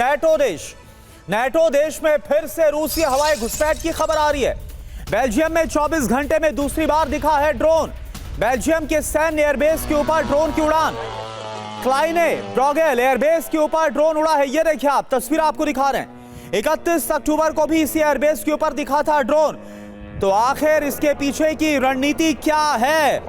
NATO देश में फिर से रूसी हवाई घुसपैठ की खबर आ रही है। बेल्जियम में 24 घंटे में दूसरी बार दिखा है ड्रोन। बेल्जियम के सैन्य एयरबेस के ऊपर ड्रोन की उड़ान। क्लाइने ब्रॉगेल एयरबेस के ऊपर ड्रोन उड़ा है। ये देखिए, आप तस्वीर आपको दिखा रहे हैं। 31 अक्टूबर को भी इसी एयरबेस के ऊपर दिखा था ड्रोन। तो आखिर इसके पीछे की रणनीति क्या है?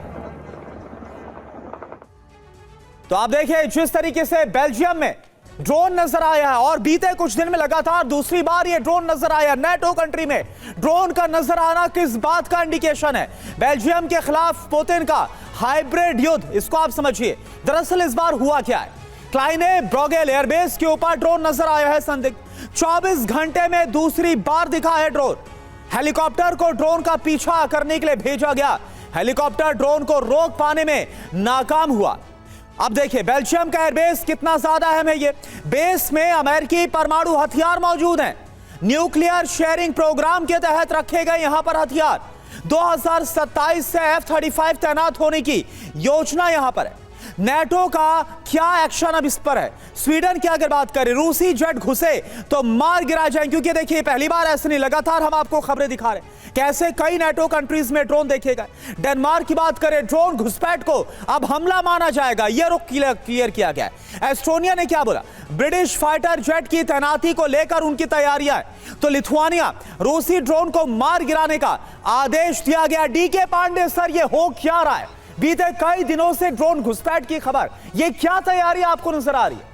तो आप देखिए, जिस तरीके से बेल्जियम में ड्रोन नजर आया है और बीते कुछ दिन में लगातार दूसरी बार ये ड्रोन नजर आया। नेटो कंट्री में ड्रोन का नजर आना किस बात का इंडिकेशन है? बेल्जियम के खिलाफ पुतिन का हाइब्रिड युद्ध, इसको आप समझिए। दरअसल इस बार हुआ क्या है? क्लाइने ब्रॉगेल एयरबेस के ऊपर ड्रोन नजर आया है संदिग्ध। 24 घंटे में दूसरी बार दिखा है ड्रोन। हेलीकॉप्टर को ड्रोन का पीछा करने के लिए भेजा गया। हेलीकॉप्टर ड्रोन को रोक पाने में नाकाम हुआ। अब देखिए, बेल्जियम का एयरबेस कितना ज्यादा अहम है। ये बेस में अमेरिकी परमाणु हथियार मौजूद हैं। न्यूक्लियर शेयरिंग प्रोग्राम के तहत रखे गए यहां पर हथियार। 2027 से F-35 तैनात होने की योजना यहां पर है। नेटो का क्या एक्शन अब इस पर है? स्वीडन की अगर बात करें, रूसी जेट घुसे तो मार गिरा जाए, क्योंकि देखिए पहली बार ऐसे नहीं, लगातार हम आपको खबरें दिखा रहे हैं कैसे कई नेटो कंट्रीज में ड्रोन देखे गए। डेनमार्क की बात करें, ड्रोन घुसपैठ को अब हमला माना जाएगा, यह रुख क्लियर किया गया है। एस्टोनिया ने क्या बोला? ब्रिटिश फाइटर जेट की तैनाती को लेकर उनकी तैयारियां हैं। तो लिथुआनिया, रूसी ड्रोन को मार गिराने का आदेश दिया गया। डीके पांडे सर, यह हो क्या रहा है? बीते कई दिनों से ड्रोन घुसपैठ की खबर, ये क्या तैयारी आपको नजर आ रही है?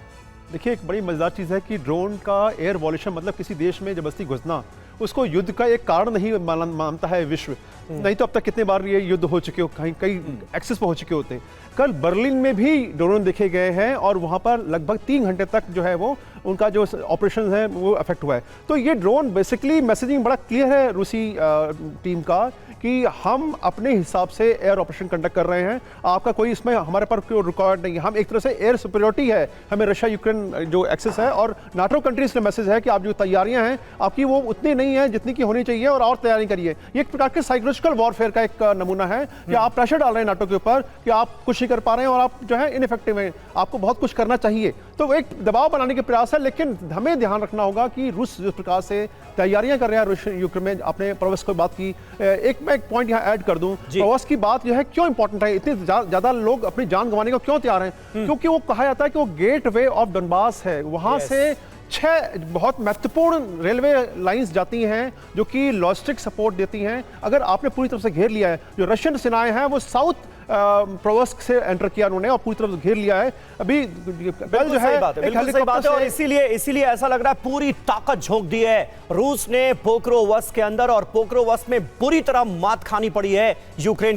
देखिए, एक बड़ी मजेदार चीज है कि ड्रोन का एयर वॉल्यूशन, मतलब किसी देश में जबरदस्ती घुसना, उसको युद्ध का एक कारण नहीं मानता है विश्व। नहीं तो अब तक कितने बार ये युद्ध हो चुके हो, कई एक्सेस पर हो चुके होते हैं। कल बर्लिन में भी ड्रोन देखे गए हैं और वहां पर लगभग 3 घंटे तक जो है वो उनका जो ऑपरेशन है वो अफेक्ट हुआ है। तो ये ड्रोन बेसिकली मैसेजिंग बड़ा क्लियर है रूसी टीम का कि हम अपने हिसाब से एयर ऑपरेशन कंडक्ट कर रहे हैं। आपका कोई इसमें हमारे पर कोई रिकॉर्ड नहीं है। हम एक तरह से एयर सुपीरियरिटी है, हमें रशिया यूक्रेन जो एक्सेस है, और नाटो कंट्रीज का मैसेज है कि आप जो तैयारियां हैं आपकी वो उतनी नहीं है जितनी की होनी चाहिए, और तैयारी करिए। ये एक प्रकार के साइकोलॉजिकल वॉरफेयर का एक नमूना है कि आप प्रेशर डाल रहे हैं नाटो के ऊपर कि आप कुछ नहीं कर पा रहे हैं और आप जो है इनइफेक्टिव हैं, आपको बहुत कुछ करना चाहिए। तो एक दबाव बनाने के प्रयास है, लेकिन हमें ध्यान रखना होगा कि रूस जिस प्रकार से तैयारियां कर रहे हैं यूक्रेन में, अपने प्रवेश की बात की। मैं एक पॉइंट यहाँ ऐड कर दूं, प्रवास की बात जो है क्यों इंपॉर्टेंट है, इतने ज्यादा लोग अपनी जान गंवाने को क्यों तैयार हैं? क्योंकि वो कहा जाता है कि वो गेट वे ऑफ डोनबास है। वहां से 6 बहुत महत्वपूर्ण रेलवे लाइंस जाती हैं जो कि लॉजिस्टिक सपोर्ट देती हैं। अगर आपने पूरी तरफ से घेर लिया है, जो रशियन सेनाएं हैं वो साउथ प्रोवस्क से एंटर किया उन्होंने और पूरी तरफ से घेर लिया है। अभी बिल्कुल जो है बिल्कुल सही बात है, और इसीलिए ऐसा लग रहा है पूरी ताकत झोंक दी है रूस ने पोक्रोवस्क के अंदर, और पोक्रोवस्क में बुरी तरह मात खानी पड़ी है यूक्रेन को।